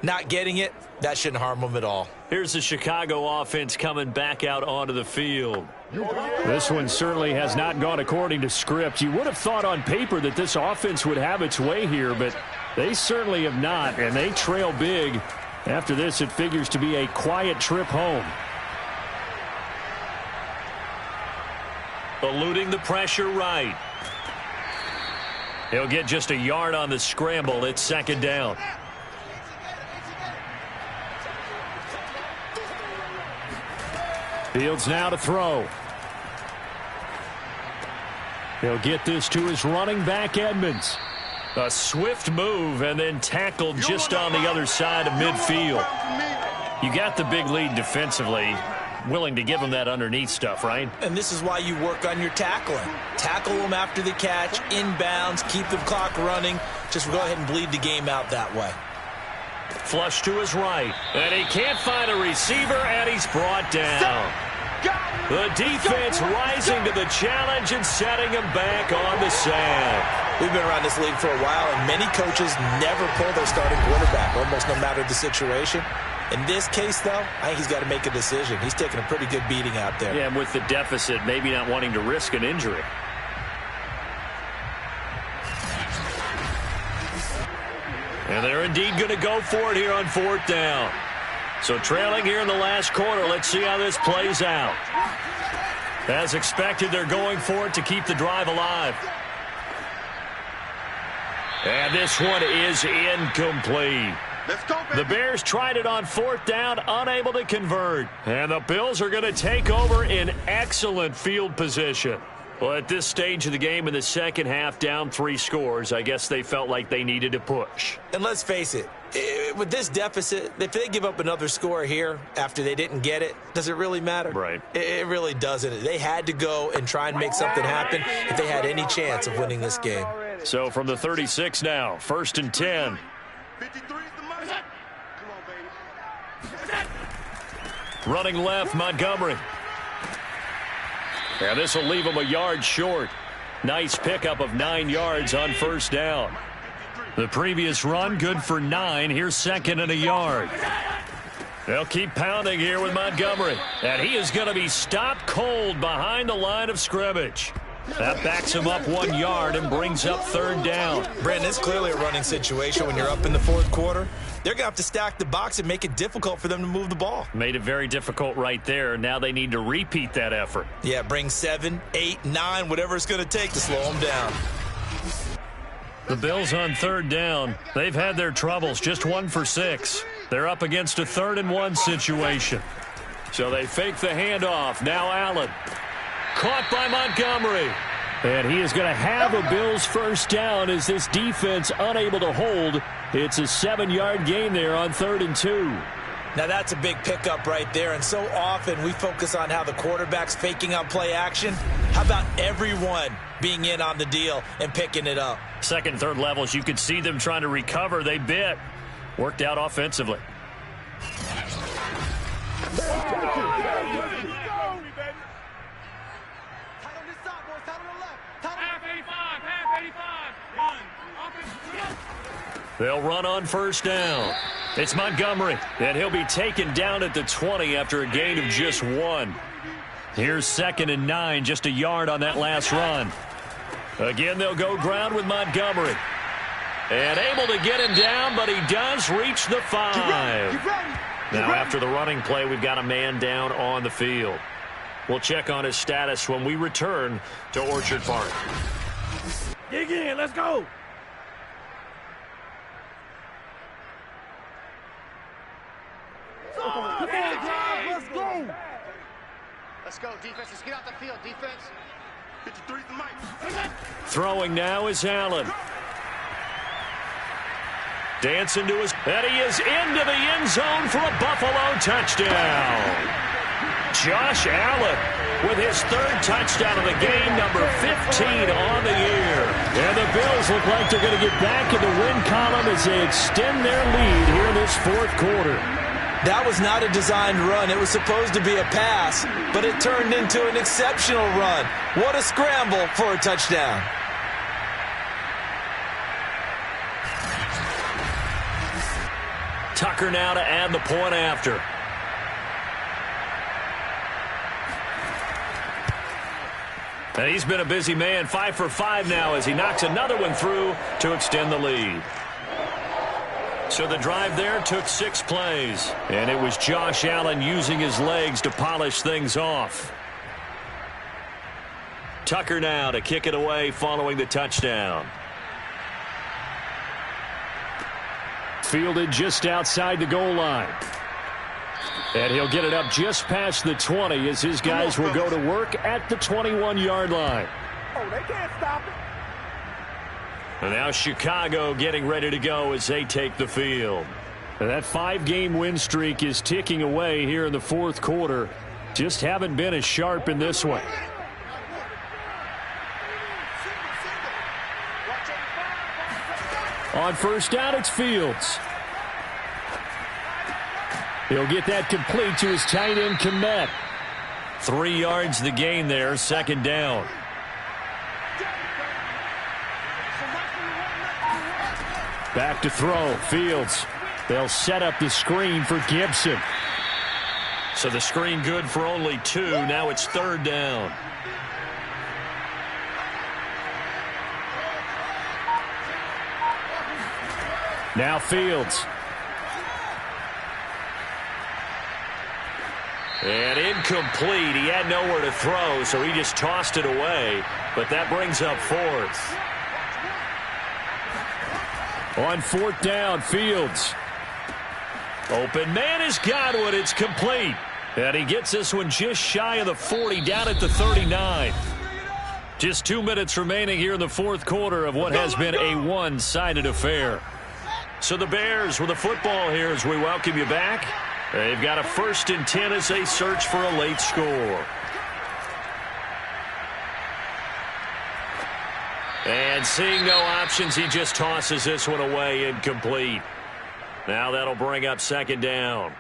Not getting it, that shouldn't harm them at all. Here's the Chicago offense coming back out onto the field. This one certainly has not gone according to script. You would have thought on paper that this offense would have its way here, but they certainly have not, and they trail big. After this, it figures to be a quiet trip home. Eluding the pressure right. He'll get just a yard on the scramble. It's second down. Fields now to throw. He'll get this to his running back, Edmonds. A swift move and then tackled just on the other side of midfield. You got the big lead defensively. Willing to give them that underneath stuff, right? And this is why you work on your tackling. Tackle them after the catch, inbounds, keep the clock running. Just go ahead and bleed the game out that way. Flush to his right. And he can't find a receiver, and he's brought down. The defense rising to the challenge and setting him back on the sand. We've been around this league for a while, and many coaches never pull their starting quarterback, almost no matter the situation. In this case, though, I think he's got to make a decision. He's taking a pretty good beating out there. Yeah, and with the deficit, maybe not wanting to risk an injury. And they're indeed going to go for it here on 4th down. So trailing here in the last quarter, let's see how this plays out. As expected, they're going for it to keep the drive alive. And this one is incomplete. The Bears tried it on 4th down, unable to convert. And the Bills are going to take over in excellent field position. Well, at this stage of the game in the second half, down 3 scores, I guess they felt like they needed to push. And let's face it, with this deficit, if they give up another score here after they didn't get it, does it really matter? Right. It really doesn't. They had to go and try and make something happen if they had any chance of winning this game. So from the 36 now, 1st and 10. 53 is the money. Come on, baby. Running left, Montgomery. And this will leave him a yard short. Nice pickup of 9 yards on 1st down. The previous run, good for 9. Here's 2nd and a yard. They'll keep pounding here with Montgomery. And he is going to be stopped cold behind the line of scrimmage. That backs him up 1 yard and brings up 3rd down. Brandon, it's clearly a running situation when you're up in the 4th quarter. They're going to have to stack the box and make it difficult for them to move the ball. Made it very difficult right there. Now they need to repeat that effort. Yeah, bring 7, 8, 9, whatever it's going to take to slow them down. The Bills on 3rd down. They've had their troubles, just 1 for 6. They're up against a 3rd and 1 situation. So they fake the handoff. Now Allen. Caught by Montgomery. And he is going to have a Bills first down as this defense unable to hold. It's a 7-yard gain there on 3rd and 2. Now that's a big pickup right there, and so often we focus on how the quarterback's faking on play action. How about everyone being in on the deal and picking it up? Second, third levels, you could see them trying to recover. They bit. Worked out offensively. They'll run on first down. It's Montgomery, and he'll be taken down at the 20 after a gain of just 1. Here's 2nd and 9, just a yard on that last run. Again, they'll go ground with Montgomery. And able to get him down, but he does reach the 5. Now, after the running play, we've got a man down on the field. We'll check on his status when we return to Orchard Park. Dig in, let's go. Let's go. Let's go, defense. Let's get out the field, defense. Hit the 3 the mic. Throwing now is Allen. Dancing to his... And he is into the end zone for a Buffalo touchdown. Josh Allen with his 3rd touchdown of the game, number 15 on the year. And the Bills look like they're going to get back in the win column as they extend their lead here in this 4th quarter. That was not a designed run. It was supposed to be a pass, but it turned into an exceptional run. What a scramble for a touchdown. Tucker now to add the point after. And he's been a busy man, 5 for 5 now as he knocks another one through to extend the lead. So the drive there took 6 plays. And it was Josh Allen using his legs to polish things off. Tucker now to kick it away following the touchdown. Fielded just outside the goal line. And he'll get it up just past the 20 as his guys will go to work at the 21-yard line. Oh, they can't stop it. And now Chicago getting ready to go as they take the field. And that 5-game win streak is ticking away here in the 4th quarter. Just haven't been as sharp in this one. On first down, it's Fields. He'll get that complete to his tight end, Kmet. 3 yards the gain there, 2nd down. Back to throw, Fields. They'll set up the screen for Gibson. So the screen good for only 2. Now it's 3rd down. Now Fields. And incomplete. He had nowhere to throw, so he just tossed it away. But that brings up 4th. On 4th down, Fields. Open man is Godwin. It's complete. And he gets this one just shy of the 40, down at the 39. Just 2 minutes remaining here in the 4th quarter of what has been a one-sided affair. So the Bears with the football here as we welcome you back. They've got a 1st and 10 as they search for a late score. And seeing no options, he just tosses this one away, incomplete. Now that'll bring up 2nd down.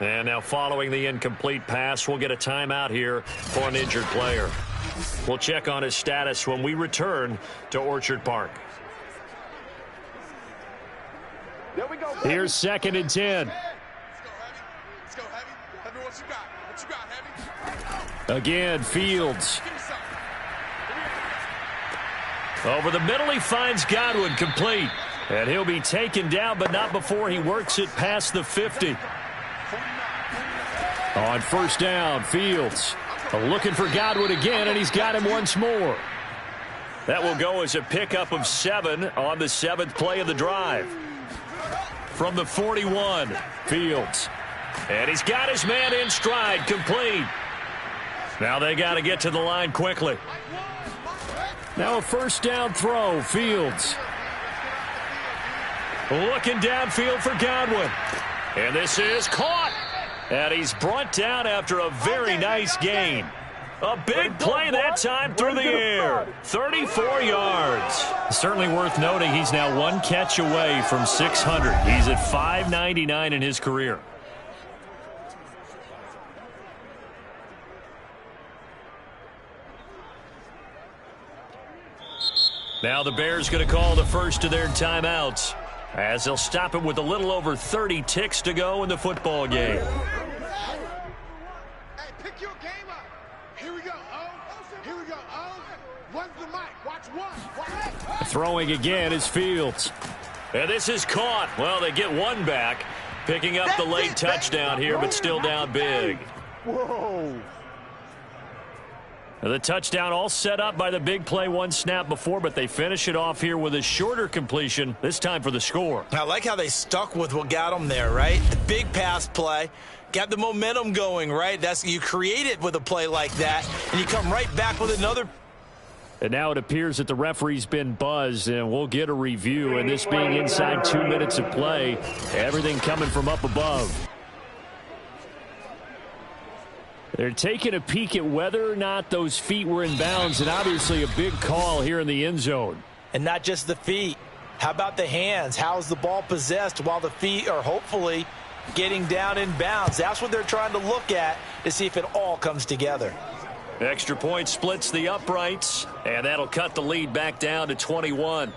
And now following the incomplete pass, we'll get a timeout here for an injured player. We'll check on his status when we return to Orchard Park. There we go. Here's 2nd and 10. Let's go, Heavy. Heavy, what you got? What you got, Heavy? Again, Fields. Over the middle, he finds Godwin, complete. And he'll be taken down, but not before he works it past the 50. On first down, Fields. Looking for Godwin again, and he's got him once more. That will go as a pickup of 7 on the 7th play of the drive. From the 41, Fields. And he's got his man in stride, complete. Now they got to get to the line quickly. Now a first down throw, Fields. Looking downfield for Godwin. And this is caught. And he's brought down after a very nice gain. A big play that time through the air. 34 yards. Certainly worth noting he's now one catch away from 600. He's at 599 in his career. Now the Bears going to call the first of their timeouts, as they'll stop it with a little over 30 ticks to go in the football game. Hey, pick your game up. Here we go, Here we go, When's the mic? Watch one. Throwing again is Fields. And this is caught. Well, they get one back, picking up the late touchdown here, but still down big. Whoa. The touchdown all set up by the big play one snap before, but they finish it off here with a shorter completion, this time for the score. I like how they stuck with what got them there, right? The big pass play, got the momentum going, right? You create it with a play like that, and you come right back with another. And now it appears that the referee's been buzzed, and we'll get a review. And this being inside 2 minutes of play, everything coming from up above. They're taking a peek at whether or not those feet were in bounds, and obviously a big call here in the end zone. And not just the feet. How about the hands? How's the ball possessed while the feet are hopefully getting down in bounds? That's what they're trying to look at to see if it all comes together. Extra point splits the uprights, and that'll cut the lead back down to 21.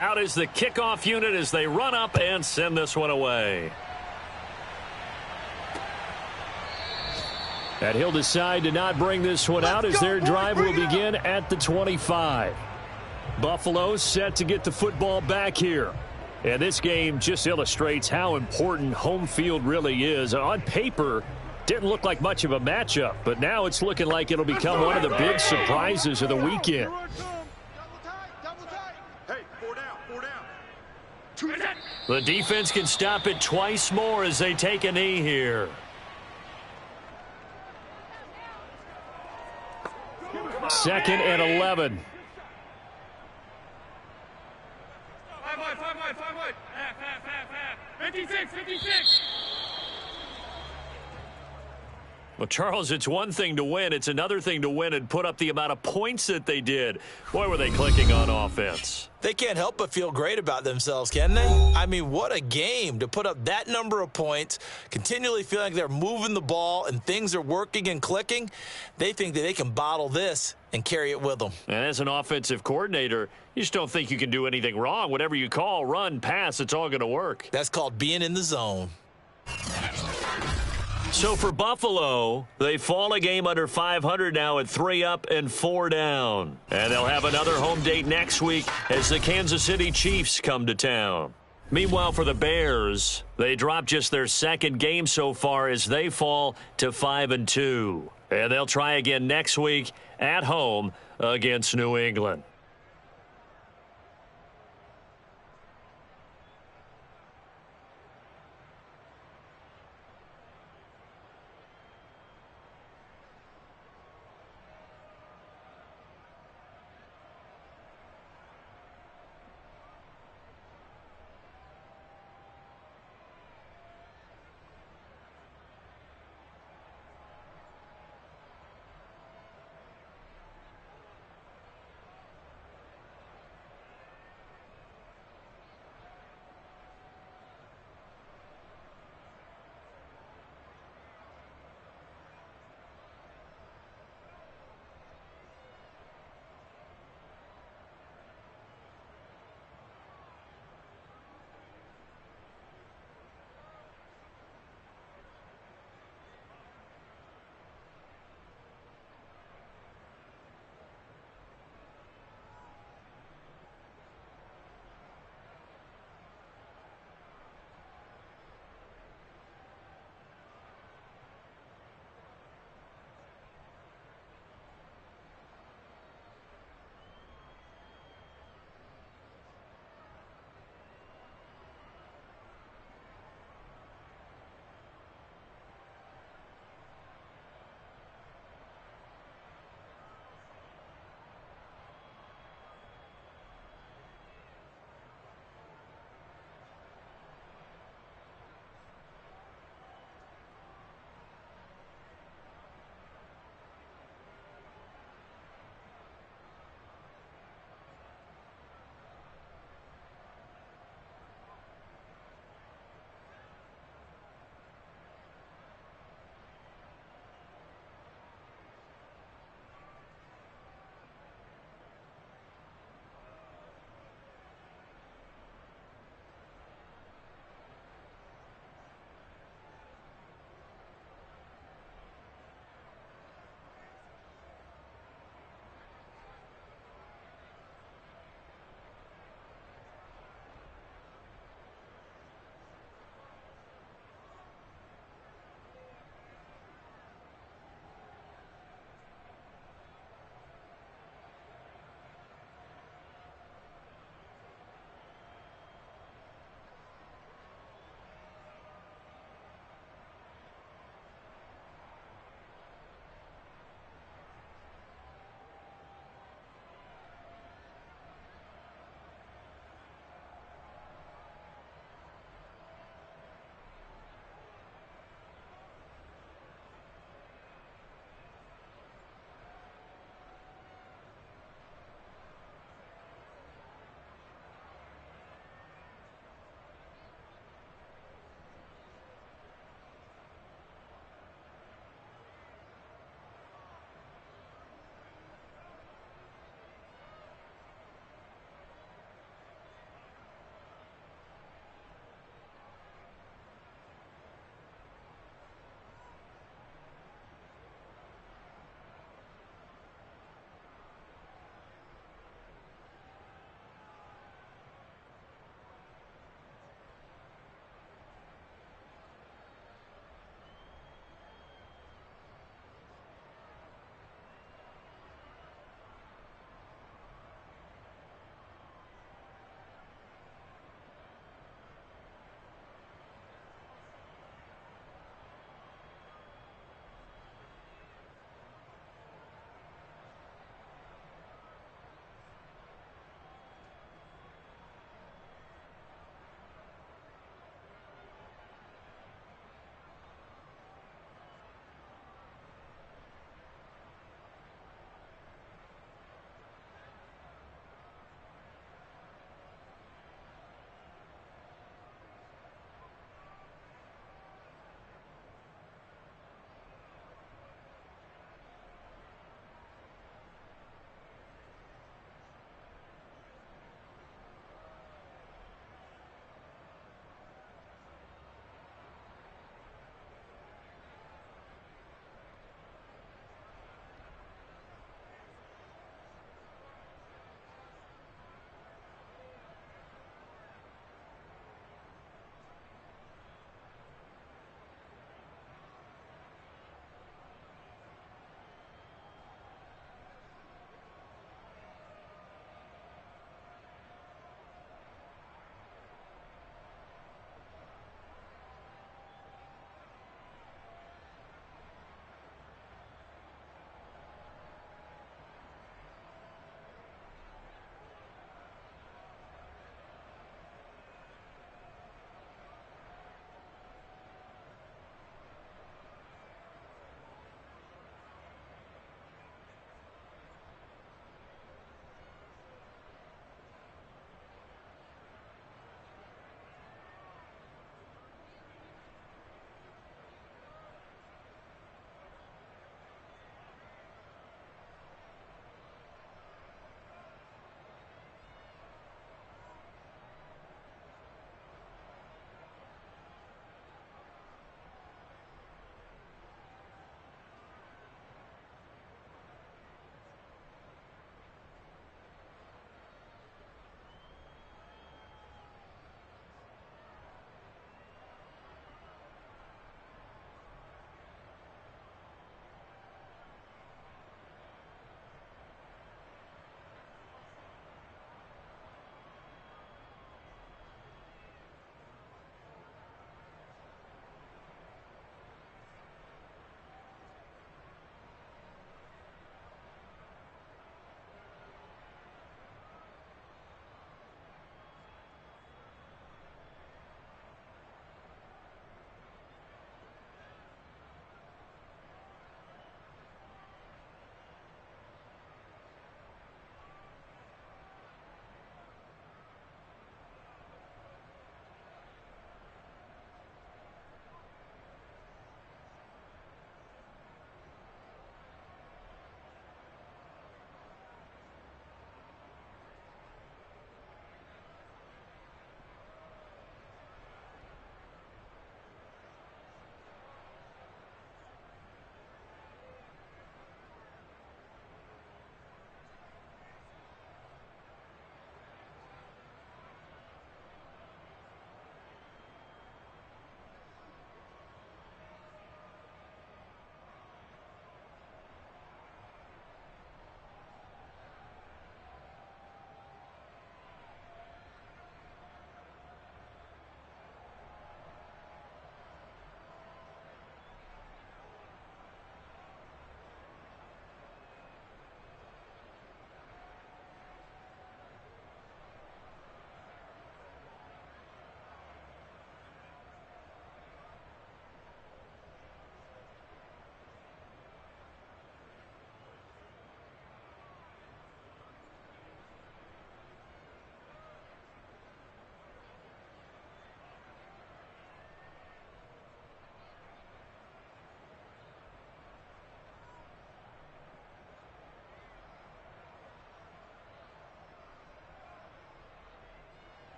Out is the kickoff unit as they run up and send this one away. And he'll decide to not bring this one out as their drive will begin at the 25. Buffalo set to get the football back here. And this game just illustrates how important home field really is. On paper, didn't look like much of a matchup, but now it's looking like it'll become one of the big surprises of the weekend. The defense can stop it twice more as they take a knee here. Second and 11. 56. Well, Charles, it's one thing to win. It's another thing to win and put up the amount of points that they did. Boy, were they clicking on offense. They can't help but feel great about themselves, can they? I mean, what a game to put up that number of points, continually feeling like they're moving the ball and things are working and clicking. They think that they can bottle this and carry it with them. And as an offensive coordinator, you just don't think you can do anything wrong. Whatever you call, run, pass, it's all going to work. That's called being in the zone. So for Buffalo, they fall a game under 500 now at 3 up and 4 down. And they'll have another home date next week as the Kansas City Chiefs come to town. Meanwhile, for the Bears, they drop just their second game so far as they fall to 5-2. And they'll try again next week at home against New England.